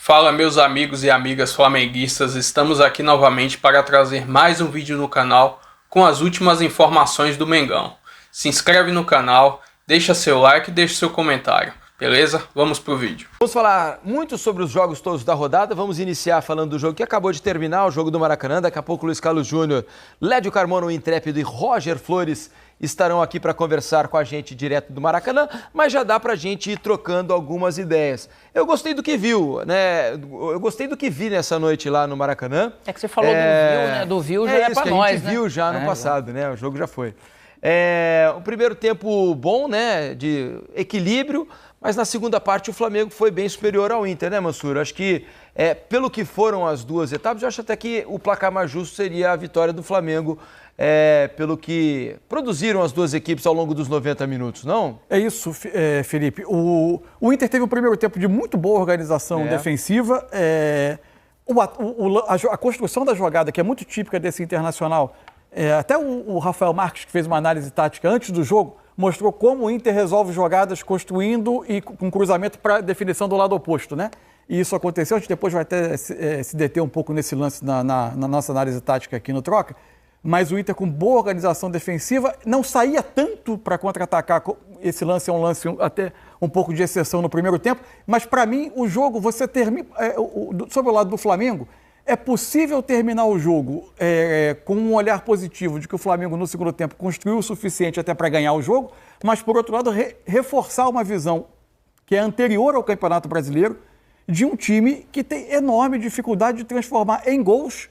Fala meus amigos e amigas flamenguistas, estamos aqui novamente para trazer mais um vídeo no canal com as últimas informações do Mengão. Se inscreve no canal, deixa seu like e deixa seu comentário, beleza? Vamos pro vídeo. Vamos falar muito sobre os jogos todos da rodada, vamos iniciar falando do jogo que acabou de terminar, o jogo do Maracanã. Daqui a pouco Luiz Carlos Júnior, Lédio Carmona, o Intrépido e Roger Flores estarão aqui para conversar com a gente direto do Maracanã, mas já dá para a gente ir trocando algumas ideias. Eu gostei do que viu, né? Eu gostei do que vi nessa noite lá no Maracanã. É que você falou do Viu, né? Do Viu já é para nós, né? A gente viu já no passado, né? O jogo já foi. O primeiro tempo bom, né? De equilíbrio, mas na segunda parte o Flamengo foi bem superior ao Inter, né, Mansur? Acho que, pelo que foram as duas etapas, eu acho até que o placar mais justo seria a vitória do Flamengo, pelo que produziram as duas equipes ao longo dos 90 minutos, não? É isso, Felipe. O Inter teve um primeiro tempo de muito boa organização defensiva. A construção da jogada, que é muito típica desse Internacional, até o Rafael Marques, que fez uma análise tática antes do jogo, mostrou como o Inter resolve jogadas construindo e com cruzamento para definição do lado oposto, né? E isso aconteceu, a gente depois vai até se deter um pouco nesse lance na nossa análise tática aqui no Troca, mas o Inter com boa organização defensiva não saía tanto para contra-atacar. Esse lance é um lance até um pouco de exceção no primeiro tempo, mas para mim o jogo, você termina, sobre o lado do Flamengo, é possível terminar o jogo com um olhar positivo de que o Flamengo no segundo tempo construiu o suficiente até para ganhar o jogo, mas por outro lado reforçar uma visão que é anterior ao Campeonato Brasileiro de um time que tem enorme dificuldade de transformar em gols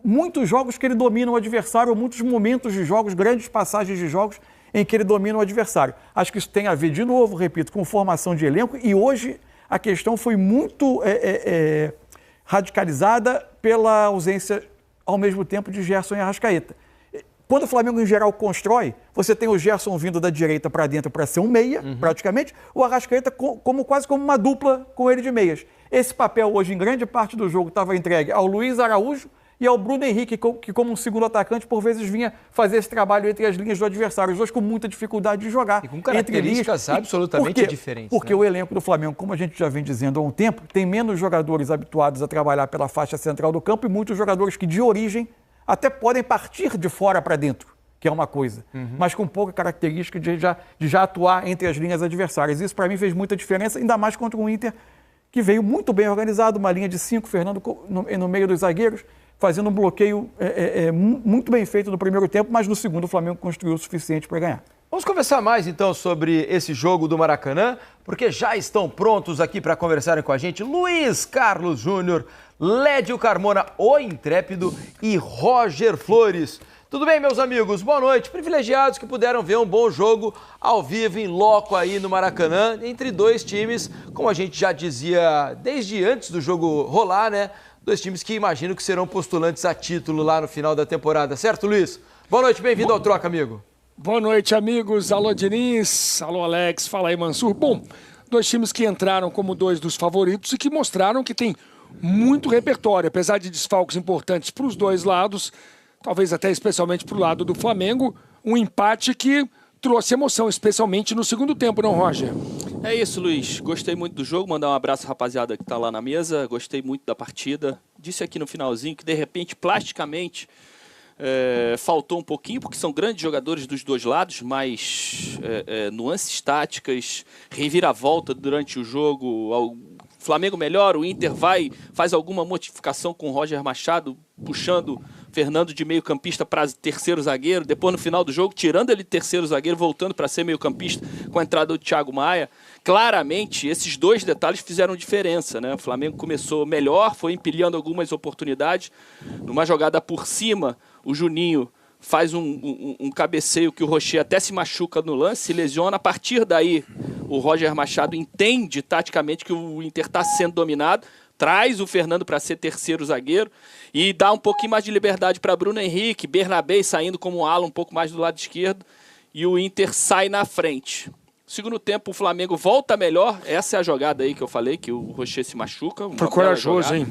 muitos jogos que ele domina o adversário, ou muitos momentos de jogos, grandes passagens de jogos em que ele domina o adversário. Acho que isso tem a ver, de novo, repito, com formação de elenco, e hoje a questão foi muito radicalizada pela ausência, ao mesmo tempo, de Gerson e Arrascaeta. Quando o Flamengo, em geral, constrói, você tem o Gerson vindo da direita para dentro para ser um meia, praticamente, o Arrascaeta quase como uma dupla com ele de meias. Esse papel, hoje, em grande parte do jogo, estava entregue ao Luiz Araújo e ao Bruno Henrique, que como um segundo atacante, por vezes vinha fazer esse trabalho entre as linhas do adversário. Os dois com muita dificuldade de jogar. E com características absolutamente diferentes. Porque o elenco do Flamengo, como a gente já vem dizendo há um tempo, tem menos jogadores habituados a trabalhar pela faixa central do campo e muitos jogadores que, de origem, até podem partir de fora para dentro, que é uma coisa, mas com pouca característica de já atuar entre as linhas adversárias. Isso, para mim, fez muita diferença, ainda mais contra o Inter, que veio muito bem organizado, uma linha de 5, Fernando no meio dos zagueiros, fazendo um bloqueio muito bem feito no primeiro tempo, mas no segundo o Flamengo construiu o suficiente para ganhar. Vamos conversar mais então sobre esse jogo do Maracanã, porque já estão prontos aqui para conversarem com a gente Luiz Carlos Júnior, Lédio Carmona, o Intrépido e Roger Flores. Tudo bem, meus amigos? Boa noite. Privilegiados que puderam ver um bom jogo ao vivo, em loco aí no Maracanã, entre dois times, como a gente já dizia desde antes do jogo rolar, né? Dois times que imagino que serão postulantes a título lá no final da temporada, certo, Luiz? Boa noite, bem-vindo ao Troca, amigo. Boa noite, amigos. Alô, Diniz. Alô, Alex. Fala aí, Mansur. Bom, dois times que entraram como dois dos favoritos e que mostraram que tem muito repertório, apesar de desfalques importantes para os dois lados, talvez até especialmente para o lado do Flamengo, um empate que trouxe emoção, especialmente no segundo tempo, não, Roger? É isso, Luiz. Gostei muito do jogo. Mandar um abraço à rapaziada que está lá na mesa. Gostei muito da partida. Disse aqui no finalzinho que, de repente, plasticamente, faltou um pouquinho, porque são grandes jogadores dos dois lados, mas nuances táticas, reviravolta durante o jogo. O Flamengo melhora, o Inter faz alguma modificação com o Roger Machado, puxando Fernando de meio campista para terceiro zagueiro, depois no final do jogo, tirando ele de terceiro zagueiro, voltando para ser meio campista com a entrada do Thiago Maia. Claramente, esses dois detalhes fizeram diferença, né? O Flamengo começou melhor, foi empilhando algumas oportunidades. Numa jogada por cima, o Juninho faz um cabeceio que o Rocher até se machuca no lance, se lesiona. A partir daí, o Roger Machado entende taticamente que o Inter está sendo dominado, traz o Fernando para ser terceiro zagueiro e dá um pouquinho mais de liberdade para Bruno Henrique, Bernabé saindo como ala um pouco mais do lado esquerdo e o Inter sai na frente. Segundo tempo, o Flamengo volta melhor. Essa é a jogada aí que eu falei, que o Rocher se machuca. Foi corajoso, hein?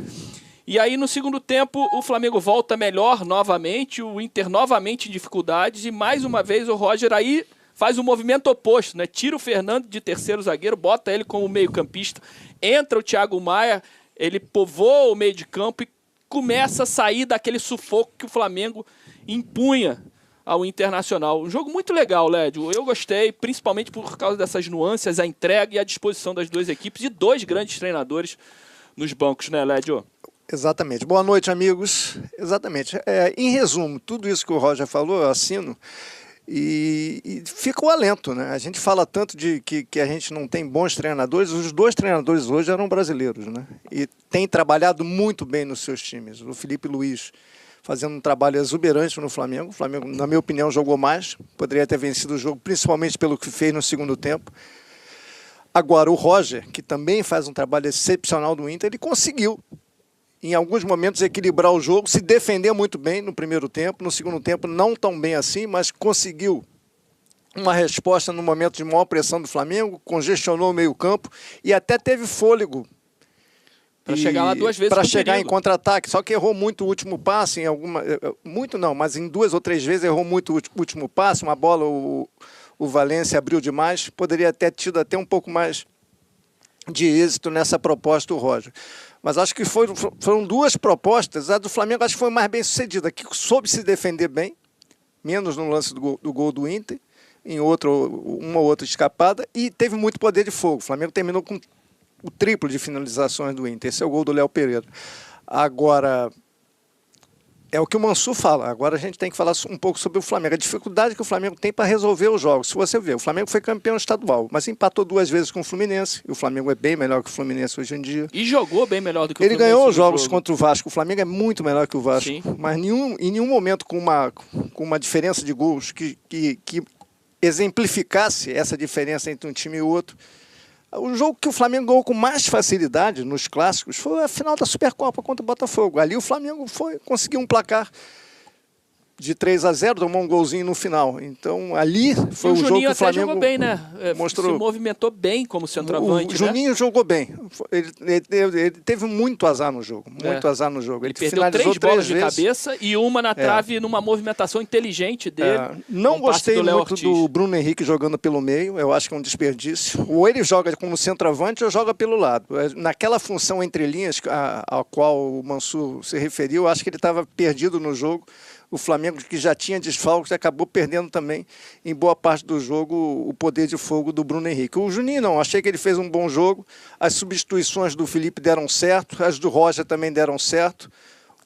E aí, no segundo tempo, o Flamengo volta melhor novamente, o Inter novamente em dificuldades e mais uma vez o Roger aí faz o movimento oposto, né? Tira o Fernando de terceiro zagueiro, bota ele como meio campista, entra o Thiago Maia, ele povoa o meio de campo e começa a sair daquele sufoco que o Flamengo impunha ao Internacional. Um jogo muito legal, Lédio. Eu gostei, principalmente por causa dessas nuances, a entrega e a disposição das duas equipes e dois grandes treinadores nos bancos, né, Lédio? Exatamente. Boa noite, amigos. Exatamente. Em resumo, tudo isso que o Roger falou, eu assino. E fica o alento, né? A gente fala tanto de que a gente não tem bons treinadores. Os dois treinadores hoje eram brasileiros, né? E têm trabalhado muito bem nos seus times. O Felipe Luiz fazendo um trabalho exuberante no Flamengo. O Flamengo, na minha opinião, jogou mais. Poderia ter vencido o jogo, principalmente pelo que fez no segundo tempo. Agora, o Roger, que também faz um trabalho excepcional do Inter, ele conseguiu, em alguns momentos, equilibrar o jogo, se defender muito bem no primeiro tempo, no segundo tempo não tão bem assim, mas conseguiu uma resposta no momento de maior pressão do Flamengo, congestionou o meio-campo e até teve fôlego para chegar lá duas vezes. Para chegar em contra-ataque, só que errou muito o último passe, mas em 2 ou 3 vezes errou muito o último passe, uma bola o Valência abriu demais, poderia ter tido até um pouco mais de êxito nessa proposta do Roger. Mas acho que foram duas propostas. A do Flamengo acho que foi mais bem sucedida, que soube se defender bem, menos no lance do gol do Inter, em uma ou outra escapada, e teve muito poder de fogo. O Flamengo terminou com o triplo de finalizações do Inter. Esse é o gol do Léo Pereira. Agora, é o que o Mansur fala. Agora a gente tem que falar um pouco sobre o Flamengo. A dificuldade que o Flamengo tem para resolver os jogos. Se você ver, o Flamengo foi campeão estadual, mas empatou 2 vezes com o Fluminense. E o Flamengo é bem melhor que o Fluminense hoje em dia. E jogou bem melhor do que o Fluminense. Ele ganhou os jogos contra o Vasco. O Flamengo é muito melhor que o Vasco. Sim. Mas em nenhum momento com uma diferença de gols que exemplificasse essa diferença entre um time e o outro. O jogo que o Flamengo ganhou com mais facilidade nos clássicos foi a final da Supercopa contra o Botafogo. Ali o Flamengo conseguiu um placar de 3-0, tomou um golzinho no final. Então ali foi o jogo que o Flamengo jogou bem, né? Mostrou. Se movimentou bem como centroavante. O Juninho jogou bem. Ele teve muito azar no jogo. Muito azar no jogo. Ele perdeu 3 bolas de cabeça e uma na trave numa movimentação inteligente dele. Não gostei muito do Bruno Henrique jogando pelo meio. Eu acho que é um desperdício. Ou ele joga como centroavante ou joga pelo lado. Naquela função entre linhas a qual o Mansur se referiu, eu acho que ele estava perdido no jogo. O Flamengo, que já tinha desfalques, acabou perdendo também, em boa parte do jogo, o poder de fogo do Bruno Henrique. O Juninho não, achei que ele fez um bom jogo. As substituições do Felipe deram certo, as do Roger também deram certo.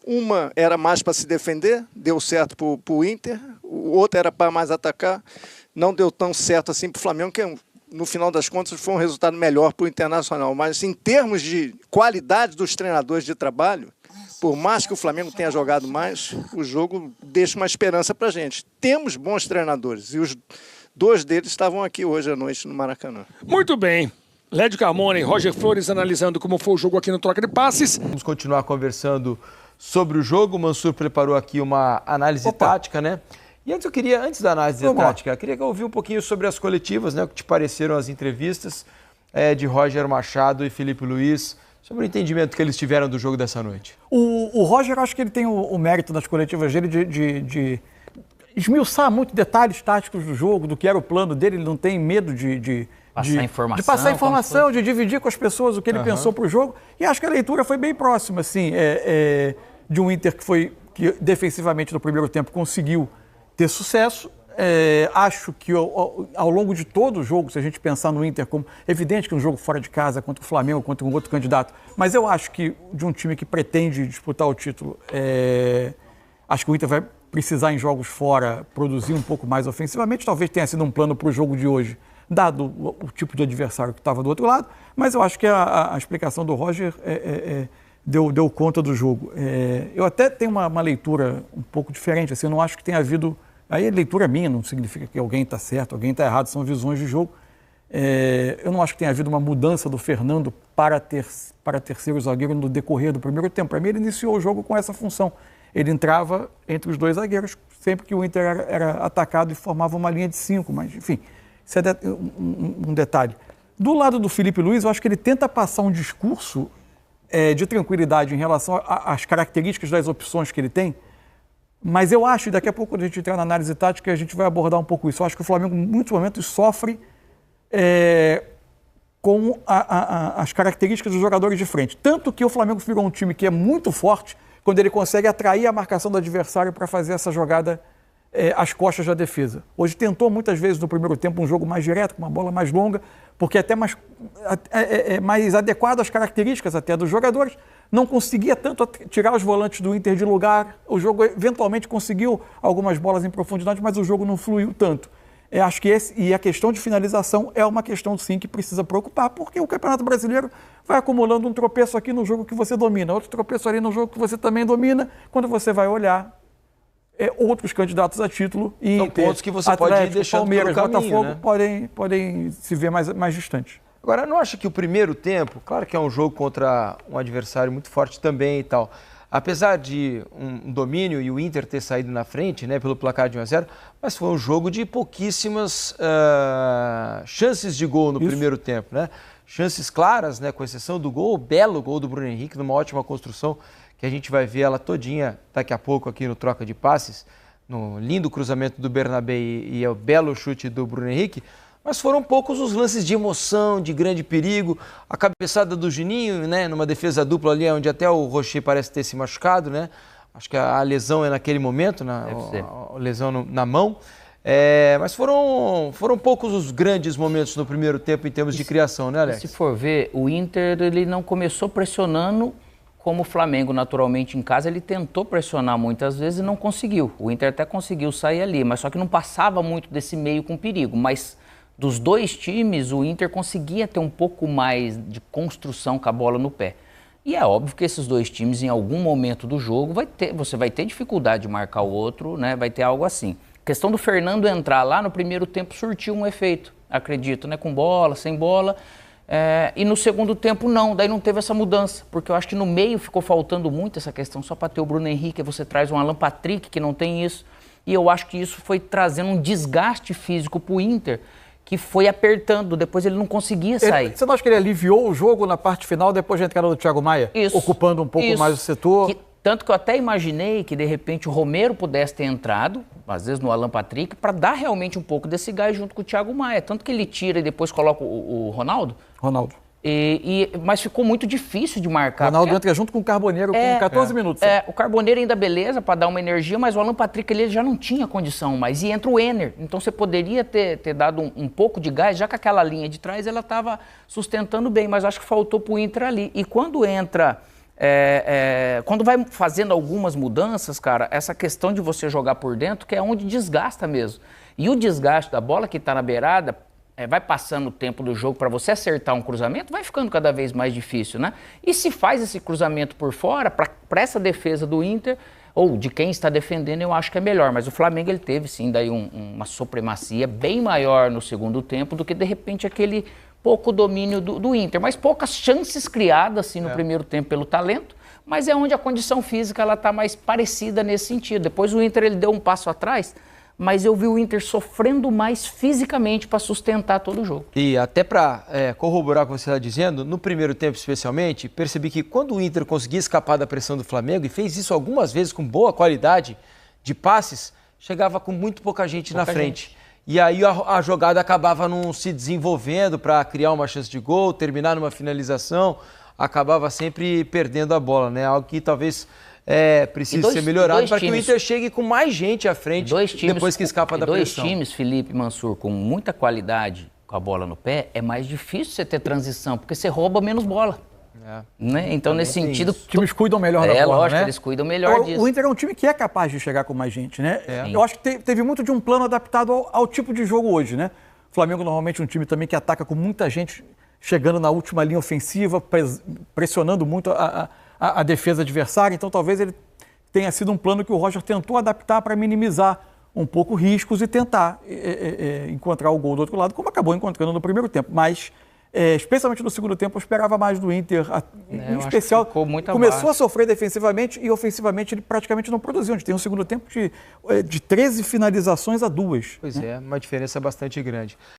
Uma era mais para se defender, deu certo para o Inter. O outro era para mais atacar. Não deu tão certo assim para o Flamengo, que no final das contas foi um resultado melhor para o Internacional. Mas em termos de qualidade dos treinadores de trabalho, por mais que o Flamengo tenha jogado mais, o jogo deixa uma esperança para a gente. Temos bons treinadores e os 2 deles estavam aqui hoje à noite no Maracanã. Muito bem. Lédio Carmona e Roger Flores analisando como foi o jogo aqui no Troca de Passes. Vamos continuar conversando sobre o jogo. O Mansur preparou aqui uma análise tática, né? E antes da análise tática, eu queria ouvir um pouquinho sobre as coletivas, né? O que te pareceram as entrevistas de Roger Machado e Felipe Luiz, sobre o entendimento que eles tiveram do jogo dessa noite. O Roger, acho que ele tem o mérito nas coletivas dele de esmiuçar muito detalhes táticos do jogo, do que era o plano dele. Ele não tem medo de passar informação, de dividir com as pessoas o que ele pensou para o jogo. E acho que a leitura foi bem próxima, assim, de um Inter que defensivamente no primeiro tempo conseguiu ter sucesso. Acho que ao longo de todo o jogo, se a gente pensar no Inter como evidente que um jogo fora de casa contra o Flamengo, contra um outro candidato, mas eu acho que de um time que pretende disputar o título, acho que o Inter vai precisar em jogos fora produzir um pouco mais ofensivamente. Talvez tenha sido um plano para o jogo de hoje, dado o tipo de adversário que estava do outro lado, mas eu acho que a explicação do Roger deu conta do jogo. Eu até tenho uma leitura um pouco diferente, assim, eu não acho que tenha havido. Aí a leitura minha, não significa que alguém está certo, alguém está errado, são visões de jogo. Eu não acho que tenha havido uma mudança do Fernando para terceiro zagueiro no decorrer do primeiro tempo. Para mim, ele iniciou o jogo com essa função. Ele entrava entre os 2 zagueiros sempre que o Inter era atacado e formava uma linha de 5, mas enfim, isso é um detalhe. Do lado do Felipe Luiz, eu acho que ele tenta passar um discurso de tranquilidade em relação às características das opções que ele tem. Mas eu acho, e daqui a pouco, quando a gente entrar na análise tática, a gente vai abordar um pouco isso. Eu acho que o Flamengo, em muitos momentos, sofre com as características dos jogadores de frente. Tanto que o Flamengo virou um time que é muito forte quando ele consegue atrair a marcação do adversário para fazer essa jogada às costas da defesa. Hoje tentou muitas vezes no primeiro tempo um jogo mais direto, com uma bola mais longa, porque é até mais adequado às características até dos jogadores. Não conseguia tanto tirar os volantes do Inter de lugar. O jogo eventualmente conseguiu algumas bolas em profundidade, mas o jogo não fluiu tanto. Acho que a questão de finalização é uma questão, sim, que precisa preocupar, porque o Campeonato Brasileiro vai acumulando um tropeço aqui no jogo que você domina, outro tropeço ali no jogo que você também domina. Quando você vai olhar, outros candidatos a título e são pontos que você pode ir deixando Palmeiras, pelo caminho, Botafogo, né? podem se ver mais distantes. Agora, não acha que o primeiro tempo, claro que é um jogo contra um adversário muito forte também e tal, apesar de um domínio e o Inter ter saído na frente, né, pelo placar de 1-0, mas foi um jogo de pouquíssimas chances de gol no primeiro tempo, né? Chances claras, né, com exceção do gol, o belo gol do Bruno Henrique, numa ótima construção, que a gente vai ver ela todinha daqui a pouco aqui no Troca de Passes, no lindo cruzamento do Bernabé e o belo chute do Bruno Henrique. Mas foram poucos os lances de emoção, de grande perigo. A cabeçada do Juninho, né, numa defesa dupla ali, onde até o Rocher parece ter se machucado, né? Acho que a lesão é naquele momento, a lesão na mão. Mas foram poucos os grandes momentos no primeiro tempo em termos de criação, né, Alex? Se for ver, o Inter ele não começou pressionando como o Flamengo, naturalmente, em casa. Ele tentou pressionar muitas vezes e não conseguiu. O Inter até conseguiu sair ali, mas só que não passava muito desse meio com perigo. Mas dos dois times, o Inter conseguia ter um pouco mais de construção com a bola no pé. E é óbvio que esses dois times, em algum momento do jogo, você vai ter dificuldade de marcar o outro, né? Vai ter algo assim. A questão do Fernando entrar lá no primeiro tempo surtiu um efeito, acredito, né? Com bola, sem bola. E no segundo tempo não, daí não teve essa mudança, porque eu acho que no meio ficou faltando muito essa questão, só para ter o Bruno Henrique, você traz um Alan Patrick que não tem isso. E eu acho que isso foi trazendo um desgaste físico para o Inter, que foi apertando, depois ele não conseguia sair. Você não acha que ele aliviou o jogo na parte final, depois da entrada do Thiago Maia? Isso, ocupando um pouco mais o setor? Tanto que eu até imaginei que, de repente, o Romero pudesse ter entrado, às vezes no Alan Patrick, para dar realmente um pouco desse gás junto com o Thiago Maia. Tanto que ele tira e depois coloca o Ronaldo. Mas ficou muito difícil de marcar. O Ronaldo entra junto com o Carboneiro com 14 minutos. O Carboneiro ainda beleza para dar uma energia, mas o Alan Patrick ele já não tinha condição mais. E entra o Enner. Então você poderia ter dado um pouco de gás, já que aquela linha de trás ela estava sustentando bem, mas acho que faltou para o Inter ali. E quando entra... quando vai fazendo algumas mudanças, cara, essa questão de você jogar por dentro, que é onde desgasta mesmo. E o desgaste da bola que está na beirada... vai passando o tempo do jogo para você acertar um cruzamento, vai ficando cada vez mais difícil, né? E se faz esse cruzamento por fora, para essa defesa do Inter, ou de quem está defendendo, eu acho que é melhor. Mas o Flamengo, ele teve sim daí uma supremacia bem maior no segundo tempo do que, de repente, aquele pouco domínio do Inter. Mas poucas chances criadas assim, no primeiro tempo pelo talento, mas é onde a condição física está mais parecida nesse sentido. Depois o Inter ele deu um passo atrás, mas eu vi o Inter sofrendo mais fisicamente para sustentar todo o jogo. E até para corroborar o que você está dizendo, no primeiro tempo especialmente, percebi que quando o Inter conseguia escapar da pressão do Flamengo, e fez isso algumas vezes com boa qualidade de passes, chegava com muito pouca gente na frente. E aí a jogada acabava não se desenvolvendo para criar uma chance de gol, terminar numa finalização, acabava sempre perdendo a bola, né? Algo que talvez... precisa ser melhorado para que o Inter chegue com mais gente à frente depois que escapa da pressão. Dois times, Felipe e Mansur, com muita qualidade com a bola no pé, é mais difícil você ter transição, porque você rouba menos bola. Né? Então, nesse sentido... Os times cuidam melhor da bola, lógico, né? Eles cuidam melhor disso. O Inter é um time que é capaz de chegar com mais gente, né? Eu acho que teve muito de um plano adaptado ao tipo de jogo hoje, né? O Flamengo normalmente é um time também que ataca com muita gente chegando na última linha ofensiva, pressionando muito a defesa adversária, então talvez ele tenha sido um plano que o Roger tentou adaptar para minimizar um pouco riscos e tentar encontrar o gol do outro lado, como acabou encontrando no primeiro tempo. Mas, especialmente no segundo tempo, eu esperava mais do Inter. Em especial, começou a sofrer defensivamente e ofensivamente ele praticamente não produziu. A gente tem um segundo tempo de 13 finalizações a 2. Pois é, uma diferença bastante grande.